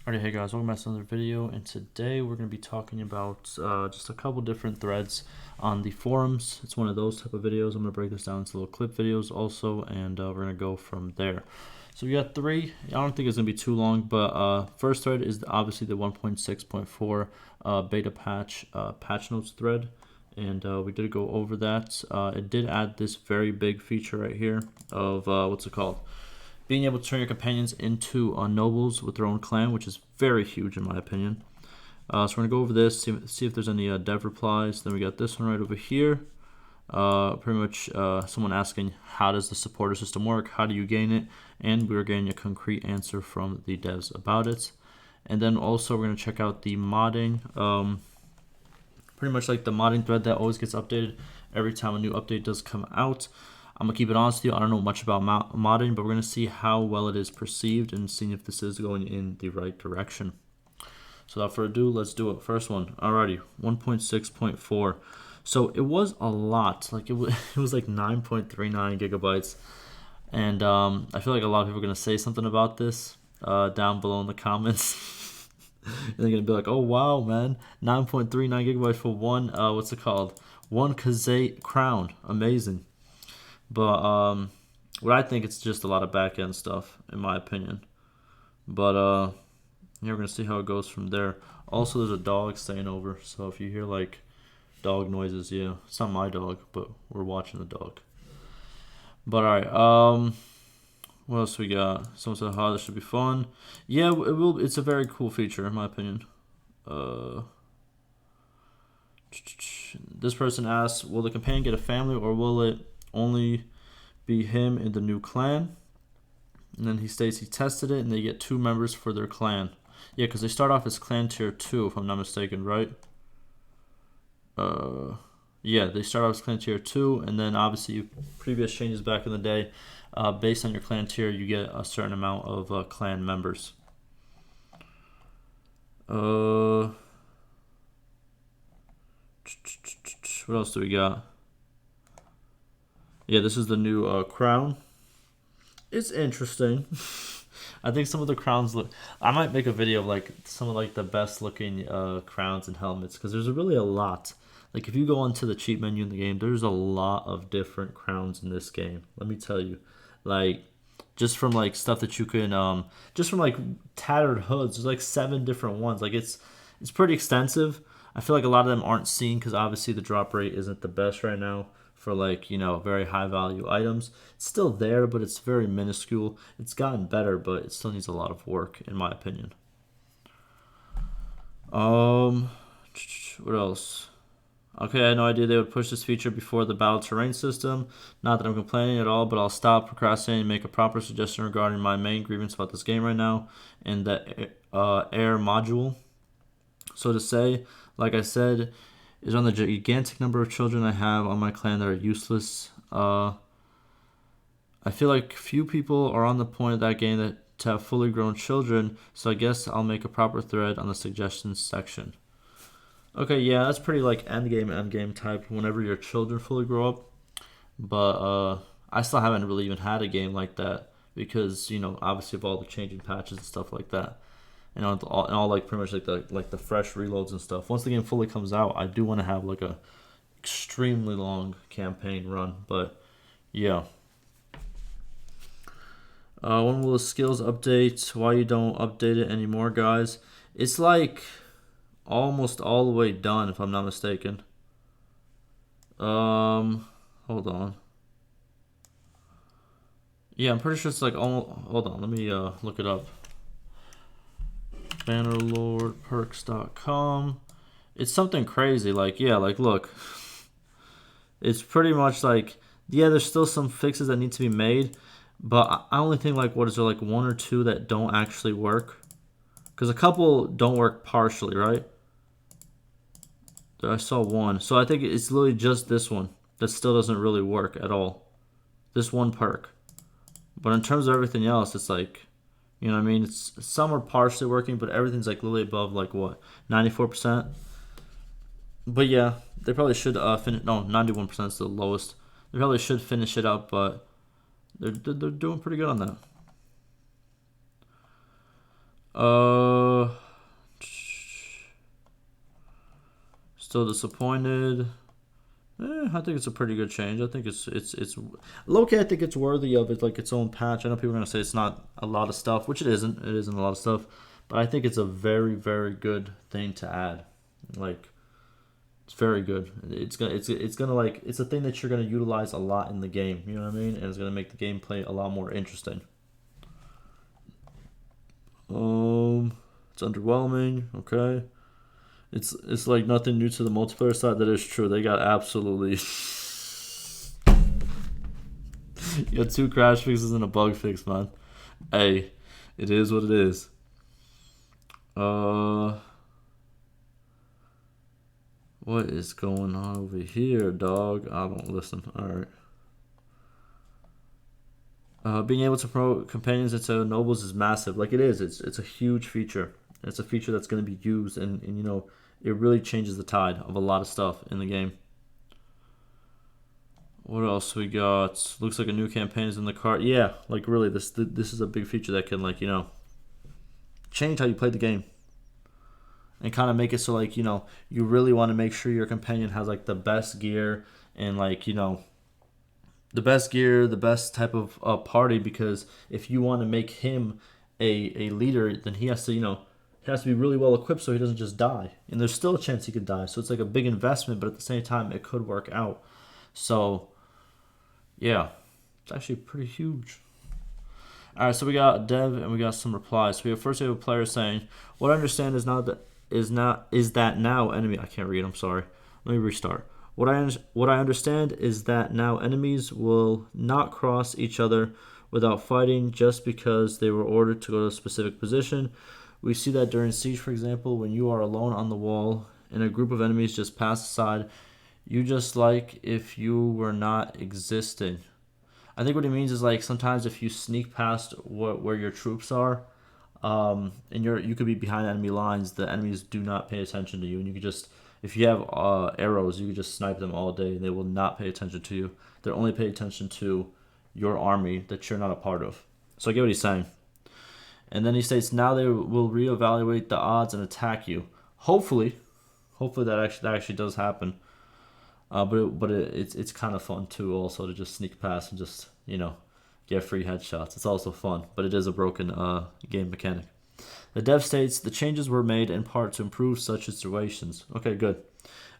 Alright, hey guys, welcome back to another video, and today we're going to be talking about just a couple different threads on the forums. It's one of those type of videos. I'm going to break this down into little clip videos also, and we're going to go from there. So we got three. I don't think it's going to be too long, but first thread is obviously the 1.6.4 beta patch notes thread, and we did go over that. It did add this very big feature right here of what's it called? Being able to turn your companions into nobles with their own clan, which is very huge in my opinion. So we're going to go over this, see if there's any dev replies. Then we got this one right over here. Pretty much someone asking, how does the supporter system work? How do you gain it? And we're getting a concrete answer from the devs about it. And then also we're going to check out the modding. Pretty much like the modding thread that always gets updated every time a new update does come out. I'm going to keep it honest with you. I don't know much about modding, but we're going to see how well it is perceived and seeing if this is going in the right direction. So without further ado, let's do it. First one. Alrighty, 1.6.4. So it was a lot. Like it was like 9.39 gigabytes. And I feel like a lot of people are going to say something about this down below in the comments. And they're going to be like, oh wow, man, 9.39 gigabytes for one, what's it called? One Kazay crown. Amazing. But what I think it's just a lot of back end stuff, in my opinion. But yeah, we're gonna see how it goes from there. Also, there's a dog staying over, so if you hear like dog noises, yeah, it's not my dog, but we're watching the dog. But alright, what else we got? Someone said, "Hi, this should be fun." Yeah, it will. It's a very cool feature, in my opinion. This person asks, "Will the companion get a family, or will it only be him in the new clan?" And then he states he tested it and they get 2 members for their clan. Yeah, because they start off as clan tier 2, if I'm not mistaken, right? Yeah, they start off as clan tier 2, and then obviously previous changes back in the day, based on your clan tier, you get a certain amount of clan members. What else do we got? Yeah, this is the new crown. It's interesting. I think some of the crowns look. I might make a video of like some of like the best looking crowns and helmets because there's really a lot. Like if you go onto the cheat menu in the game, there's a lot of different crowns in this game. Let me tell you, like just from like stuff that you can just from like tattered hoods. There's like 7 different ones. Like it's pretty extensive. I feel like a lot of them aren't seen because obviously the drop rate isn't the best right now for like very high value items. It's still there, but it's very minuscule. It's gotten better, but it still needs a lot of work in my opinion. What else? Okay, I had no idea they would push this feature before the battle terrain system. Not that I'm complaining at all, but I'll stop procrastinating and make a proper suggestion regarding my main grievance about this game right now and the air module. So to say, like I said, is on the gigantic number of children I have on my clan that are useless. I feel like few people are on the point of that game that to have fully grown children, so I guess I'll make a proper thread on the suggestions section. Okay, yeah, that's pretty like endgame type whenever your children fully grow up. But I still haven't really even had a game like that because obviously of all the changing patches and stuff like that. And all like pretty much like the fresh reloads and stuff. Once the game fully comes out, I do want to have like a extremely long campaign run. But yeah. When will the skills update? Why you don't update it anymore, guys? It's like almost all the way done, if I'm not mistaken. Hold on. Yeah, I'm pretty sure it's like almost. Hold on, let me look it up. Bannerlordperks.com. It's something crazy. Like, yeah, like, look. It's pretty much like, yeah, there's still some fixes that need to be made. But I only think, like, what is there, like, 1 or 2 that don't actually work? Because a couple don't work partially, right? I saw 1. So I think it's literally just this one that still doesn't really work at all. This one perk. But in terms of everything else, it's like, you know what I mean? It's some are partially working, but everything's like literally above like what, 94%. But yeah, they probably should finish. No, 91% is the lowest. They probably should finish it up, but they're doing pretty good on that. Still disappointed. I think it's a pretty good change. I think it's low-key. I think it's worthy of it, like its own patch. I know people are gonna say it's not a lot of stuff, which it isn't. It isn't a lot of stuff, but I think it's a very, very good thing to add. Like, it's very good. It's gonna like it's a thing that you're gonna utilize a lot in the game. You know what I mean? And it's gonna make the gameplay a lot more interesting. It's underwhelming. Okay. It's like nothing new to the multiplayer side. That is true. They got absolutely you got 2 crash fixes and a bug fix, man. Hey, it is what it is. What is going on over here, dog? I don't listen. All right. Being able to promote companions into nobles is massive. Like it is. It's a huge feature. It's a feature that's going to be used, and you know, it really changes the tide of a lot of stuff in the game. What else we got? Looks like a new campaign is in the cart. Yeah, like really, this is a big feature that can, like, you know, change how you play the game, and kind of make it so, like, you know, you really want to make sure your companion has like the best gear, and like, you know, the best gear, the best type of party, because if you want to make him a leader, then he has to, you know, he has to be really well equipped so he doesn't just die. And there's still a chance he could die. So it's like a big investment, but at the same time, it could work out. So, yeah, it's actually pretty huge. All right, so we got a dev and we got some replies. So we have a player saying, "What I understand is that now enemy." I can't read. I'm sorry. Let me restart. What I understand is that now enemies will not cross each other without fighting just because they were ordered to go to a specific position. We see that during Siege, for example, when you are alone on the wall and a group of enemies just pass aside, you just like if you were not existing. I think what he means is, like, sometimes if you sneak past where your troops are, and you could be behind enemy lines, the enemies do not pay attention to you, and you could just, if you have arrows, you could just snipe them all day, and they will not pay attention to you. They're only pay attention to your army that you're not a part of. So I get what he's saying. And then he states, now they will reevaluate the odds and attack you. Hopefully that actually does happen. But it's kind of fun too, also, to just sneak past and just, you know, get free headshots. It's also fun, but it is a broken game mechanic. The dev states the changes were made in part to improve such situations. Okay, good.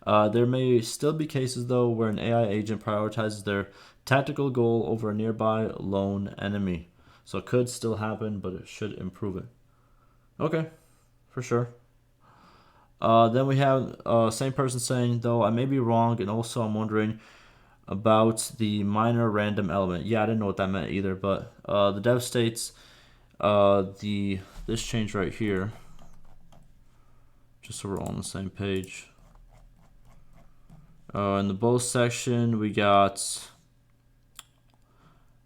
There may still be cases, though, where an AI agent prioritizes their tactical goal over a nearby lone enemy. So it could still happen, but it should improve it. Okay, for sure. Then we have same person saying, though I may be wrong, and also I'm wondering about the minor random element. Yeah, I didn't know what that meant either, but the dev states this change right here, just so we're all on the same page. In the both section, we got,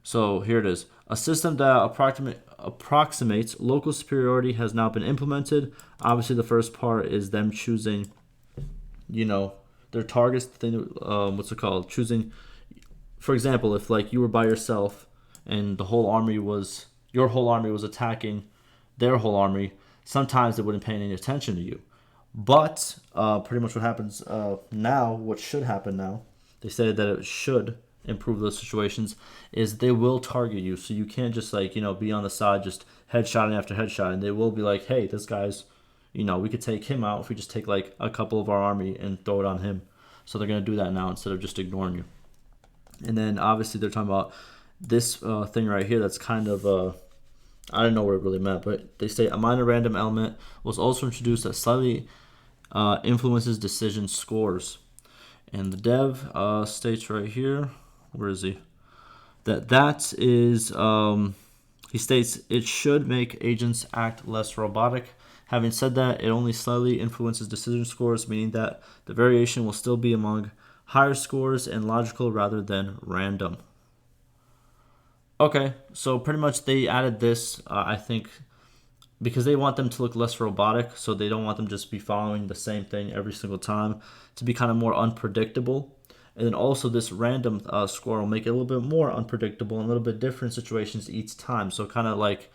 so here it is. A system that approximates local superiority has now been implemented. Obviously, the first part is them choosing, you know, their targets. Choosing, for example, if like you were by yourself and your whole army was attacking their whole army, sometimes they wouldn't pay any attention to you. But pretty much what happens now, what should happen now, they say that it should improve those situations, is they will target you. So you can't just, like, you know, be on the side just headshotting after headshotting. They will be like, hey, this guy's, you know, we could take him out if we just take like a couple of our army and throw it on him. So they're going to do that now instead of just ignoring you. And then obviously they're talking about this thing right here that's kind of I don't know what it really meant, but they say a minor random element was also introduced that slightly influences decision scores. And the dev states right here, where is he? That is, he states it should make agents act less robotic. Having said that, it only slightly influences decision scores, meaning that the variation will still be among higher scores and logical rather than random. Okay, so pretty much they added this, I think, because they want them to look less robotic, so they don't want them just be following the same thing every single time, to be kind of more unpredictable. And then also this random score will make it a little bit more unpredictable and a little bit different situations each time. So kind of like,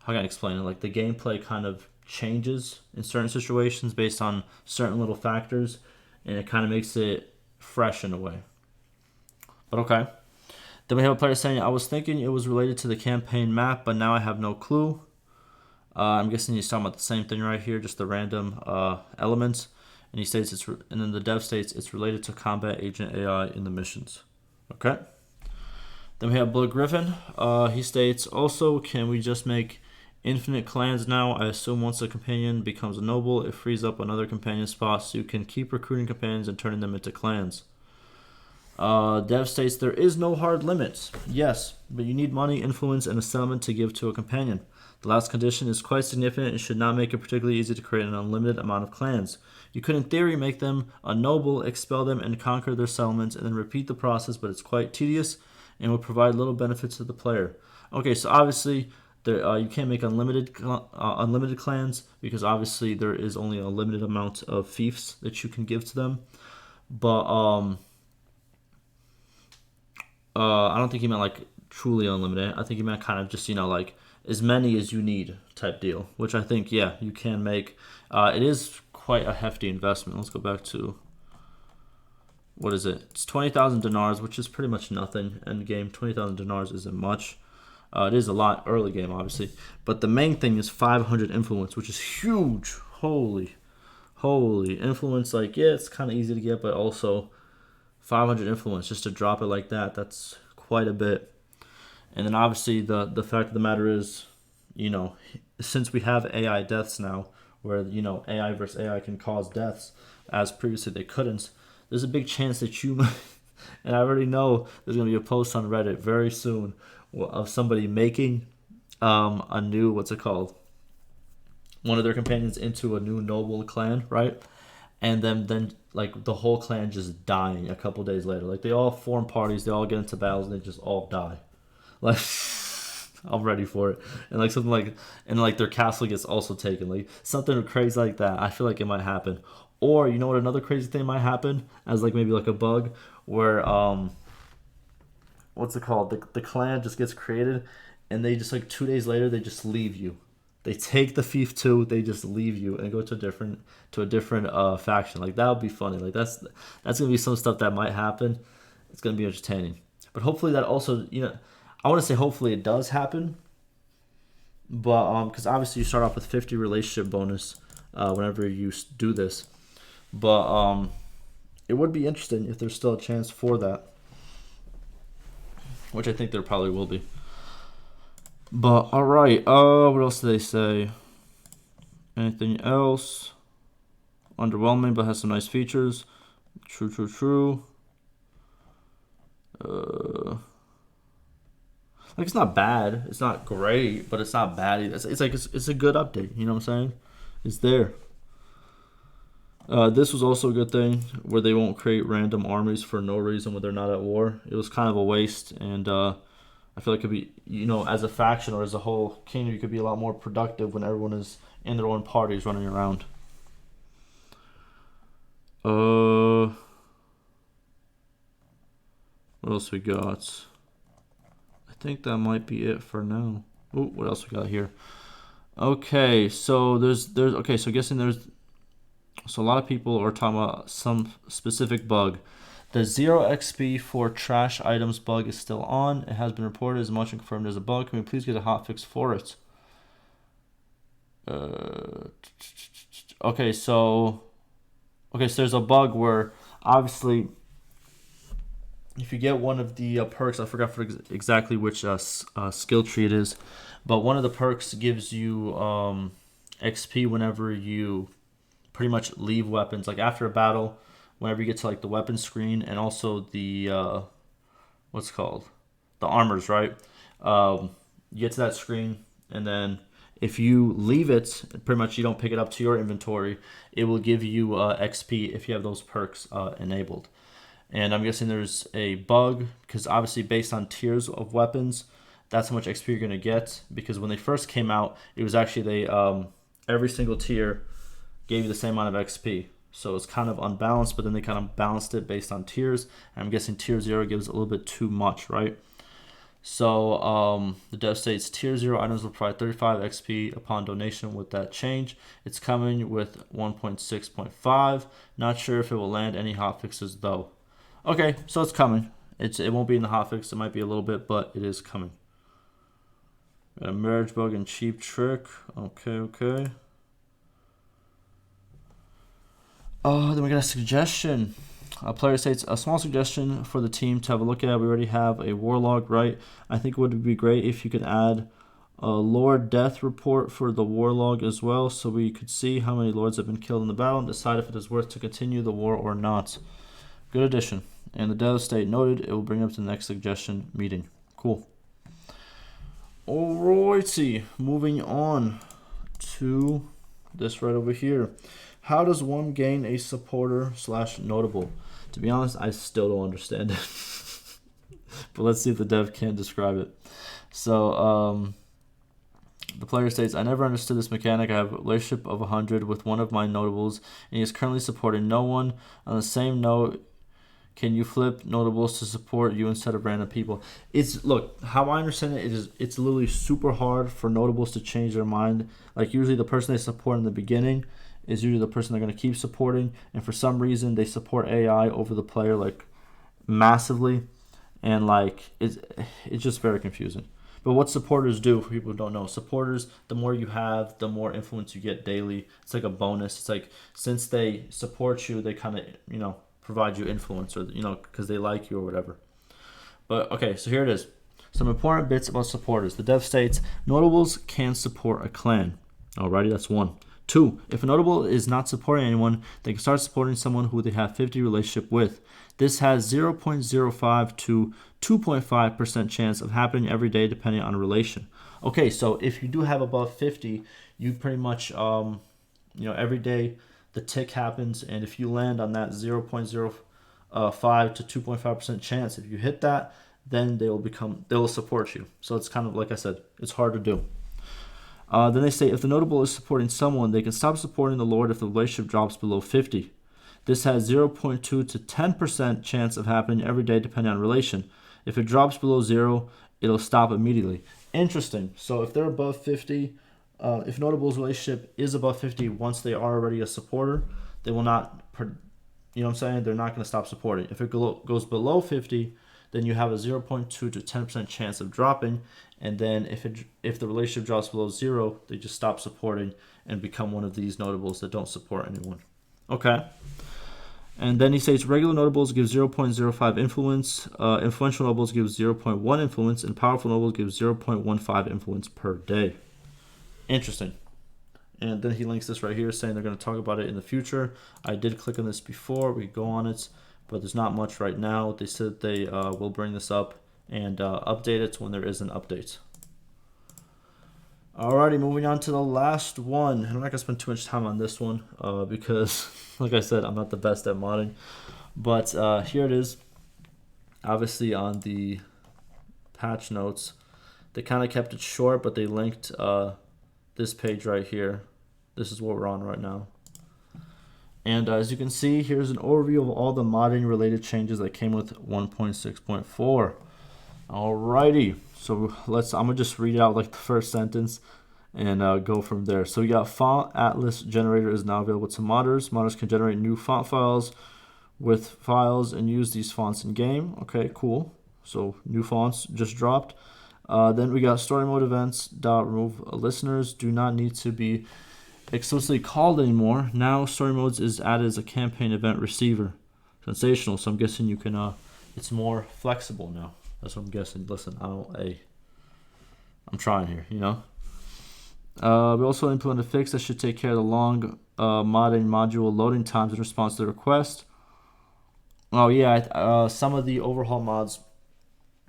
how can I explain it? Like the gameplay kind of changes in certain situations based on certain little factors, and it kind of makes it fresh in a way. But okay. Then we have a player saying, I was thinking it was related to the campaign map, but now I have no clue. I'm guessing he's talking about the same thing right here, just the random elements. And he states and then the dev states it's related to combat agent AI in the missions. Okay. Then we have Blue Griffin. He states, also, can we just make infinite clans now? I assume once a companion becomes a noble, it frees up another companion spot so you can keep recruiting companions and turning them into clans. Dev states there is no hard limits. Yes, but you need money, influence, and a settlement to give to a companion. The last condition is quite significant and should not make it particularly easy to create an unlimited amount of clans. You could in theory make them a noble, expel them, and conquer their settlements, and then repeat the process, but it's quite tedious and will provide little benefits to the player. Okay, so obviously you can't make unlimited clans because obviously there is only a limited amount of fiefs that you can give to them. But I don't think he meant like truly unlimited. I think he meant kind of just, like as many as you need type deal, which I think, yeah, you can make. It is quite a hefty investment. Let's go back to, what is it? It's 20,000 dinars, which is pretty much nothing end game. 20,000 dinars isn't much. It is a lot early game, obviously. But the main thing is 500 influence, which is huge. Holy influence. Like, yeah, it's kind of easy to get, but also 500 influence, just to drop it like that, that's quite a bit. And then obviously the fact of the matter is, since we have AI deaths now, where, AI versus AI can cause deaths, as previously they couldn't, there's a big chance that you might, and I already know there's going to be a post on Reddit very soon of somebody making a new, one of their companions into a new noble clan, right? And then like the whole clan just dying a couple days later. Like they all form parties, they all get into battles, and they just all die. Like I'm ready for it. And like something like, and like their castle gets also taken. Like something crazy like that. I feel like it might happen. Or you know what, another crazy thing might happen as like maybe like a bug where the clan just gets created, and they just like 2 days later they just leave you. They take the fief too. They just leave you and go to a different faction. Like that would be funny. Like that's gonna be some stuff that might happen. It's gonna be entertaining. But hopefully that also, I want to say hopefully it does happen. But because obviously you start off with 50 relationship bonus whenever you do this. But it would be interesting if there's still a chance for that, which I think there probably will be. But alright, what else do they say? Anything else? Underwhelming, but has some nice features. True. Like it's not bad. It's not great, but it's not bad either. It's a good update. You know what I'm saying? It's there. This was also a good thing where they won't create random armies for no reason when they're not at war. It was kind of a waste, and I feel like it could be, as a faction or as a whole kingdom, you could be a lot more productive when everyone is in their own parties running around. What else we got? I think that might be it for now. Oh, what else we got here? Okay, so so a lot of people are talking about some specific bug. The 0 XP for trash items bug is still on. It has been reported as much and confirmed as a bug. Can we please get a hotfix for it? Okay, so there's a bug where obviously if you get one of the perks, I forgot exactly which skill tree it is, but one of the perks gives you XP whenever you pretty much leave weapons, like after a battle, whenever you get to like the weapon screen, and also the the armors, right? You get to that screen, and then if you leave it, pretty much you don't pick it up to your inventory, it will give you XP if you have those perks enabled. And I'm guessing there's a bug because obviously based on tiers of weapons, that's how much XP you're gonna get. Because when they first came out, it was actually every single tier gave you the same amount of XP. So it's kind of unbalanced, but then they kind of balanced it based on tiers. And I'm guessing tier 0 gives a little bit too much, right? So the dev states tier 0 items will provide 35 XP upon donation with that change. It's coming with 1.6.5. Not sure if it will land any hotfixes though. Okay, so it's coming. It won't be in the hotfix. It might be a little bit, but it is coming. Got a marriage bug and cheap trick. Okay. Then we got a suggestion. A player states a small suggestion for the team to have a look at. We already have a warlord, right? I think it would be great if you could add a lord death report for the warlord as well, so we could see how many lords have been killed in the battle and decide if it is worth to continue the war or not. Good addition. And the dev state noted it will bring up to the next suggestion meeting. Cool. Alrighty, moving on to this right over here. How does one gain a supporter / notable? To be honest, I still don't understand it. But let's see if the dev can describe it. So, the player states, I never understood this mechanic. I have a relationship of 100 with one of my notables, and he is currently supporting no one. On the same note, can you flip notables to support you instead of random people? Look, how I understand it is it's literally super hard for notables to change their mind. Like usually the person they support in the beginning is usually the person they're going to keep supporting, and for some reason they support AI over the player like massively, and like it's just very confusing. But what supporters do, for people who don't know, supporters, the more you have, the more influence you get daily. It's like a bonus. It's like since they support you, they kind of, provide you influence, or because they like you or whatever. But okay, so here it is. Some important bits about supporters. The dev states notables can support a clan. Alrighty, that's 1. 2, if a notable is not supporting anyone, they can start supporting someone who they have 50 relationship with. This has 0.05 to 2.5% chance of happening every day depending on relation. Okay, so if you do have above 50, you pretty much every day the tick happens, and if you land on that 0.05 to 2.5% chance, if you hit that, then they will support you. So it's kind of like I said, it's hard to do. Then they say if the notable is supporting someone, they can stop supporting the lord if the relationship drops below 50. This has 0.2 to 10% chance of happening every day depending on relation. If it drops below 0, it'll stop immediately. Interesting. So if they're above 50, if notable's relationship is above 50 once they are already a supporter, they will not, they're not going to stop supporting. If it goes below 50, then you have a 0.2 to 10% chance of dropping, and then if the relationship drops below 0, they just stop supporting and become one of these notables that don't support anyone. Okay. And then he says regular notables give 0.05 influence, influential notables give 0.1 influence, and powerful notables give 0.15 influence per day. Interesting. And then he links this right here saying they're going to talk about it in the future. I did click on this before. We go on it, but there's not much right now. They said they will bring this up and update it when there is an update. Alrighty, moving on to the last one. I'm not going to spend too much time on this one because, like I said, I'm not the best at modding. But here it is. Obviously on the patch notes, they kind of kept it short, but they linked this page right here. This is what we're on right now. And as you can see, here's an overview of all the modding related changes that came with 1.6.4. Alrighty, so I'm gonna just read out like the first sentence and go from there. So we got font atlas generator is now available to modders. Modders can generate new font files with files and use these fonts in game. Okay, cool. So new fonts just dropped. Then we got story mode events. Remove listeners do not need to be explicitly called anymore. Now story modes is added as a campaign event receiver. Sensational. So I'm guessing you can. It's more flexible now. That's what I'm guessing. Listen, I'm trying here. We also implemented a fix that should take care of the long modding module loading times in response to the request. Oh yeah, some of the overhaul mods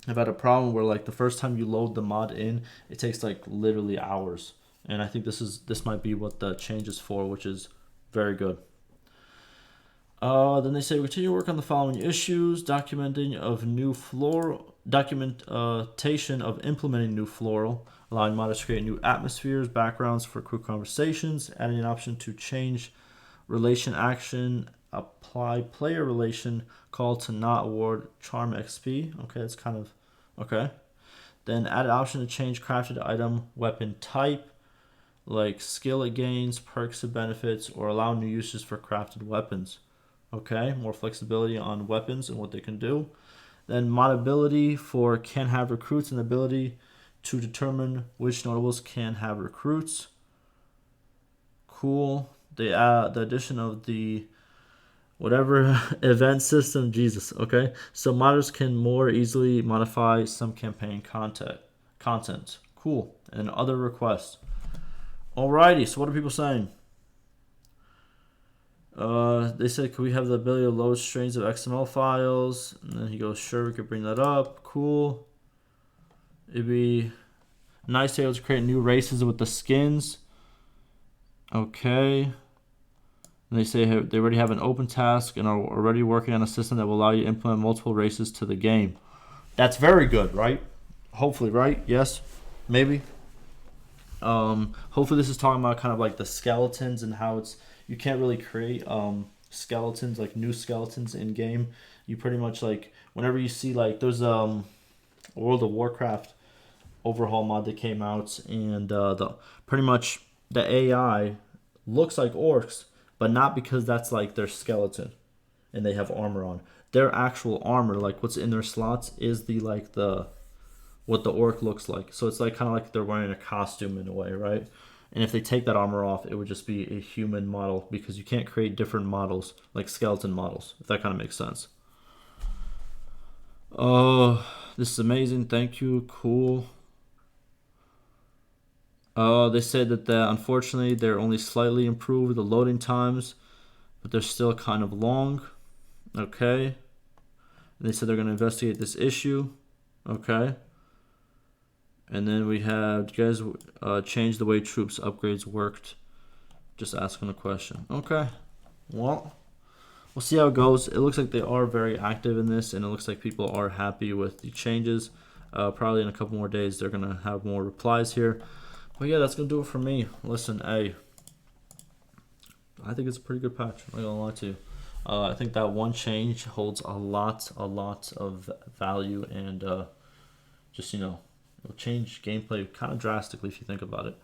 have had a problem where like the first time you load the mod in, it takes like literally hours. And I think this might be what the change is for, which is very good. Then they say we continue to work on the following issues: documentation of implementing new floral, allowing modders to create new atmospheres, backgrounds for quick conversations, adding an option to change relation action, apply player relation, call to not award charm XP. Okay, that's kind of okay. Then add an option to change crafted item weapon type, like skill it gains, perks and benefits, or allow new uses for crafted weapons. Okay, more flexibility on weapons and what they can do. Then modability for can have recruits and ability to determine which notables can have recruits. Cool. The addition of the whatever event system, Jesus. Okay, so modders can more easily modify some campaign content. Cool. And other requests. Alrighty, so what are people saying? They said, could we have the ability to load strings of XML files? And then he goes, sure, we could bring that up. Cool. It'd be nice to be able to create new races with the skins. Okay. And they say they already have an open task and are already working on a system that will allow you to implement multiple races to the game. That's very good, right? Hopefully, right? Yes? Maybe? Hopefully this is talking about kind of like the skeletons and how it's you can't really create skeletons, like new skeletons in game. You pretty much like whenever you see like there's World of Warcraft overhaul mod that came out, and the pretty much the AI looks like orcs, but not because that's like their skeleton and they have armor on. Their actual armor, like what's in their slots, is the what the orc looks like. So it's like kind of like they're wearing a costume in a way, right? And if they take that armor off, it would just be a human model because you can't create different models, like skeleton models, if that kind of makes sense. Oh, this is amazing. Thank you. Cool. They said that unfortunately they're only slightly improved the loading times, but they're still kind of long. Okay. And they said they're going to investigate this issue. Okay. And then we have, do you guys change the way troops upgrades worked? Just asking a question. Okay. Well, we'll see how it goes. It looks like they are very active in this, and it looks like people are happy with the changes. Probably in a couple more days, they're going to have more replies here. But yeah, that's going to do it for me. Listen, hey, I think it's a pretty good patch. I'm not going to lie to you. I think that one change holds a lot of value, and just, it'll change gameplay kind of drastically if you think about it.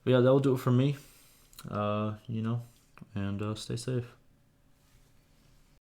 But yeah, that'll do it for me. And stay safe.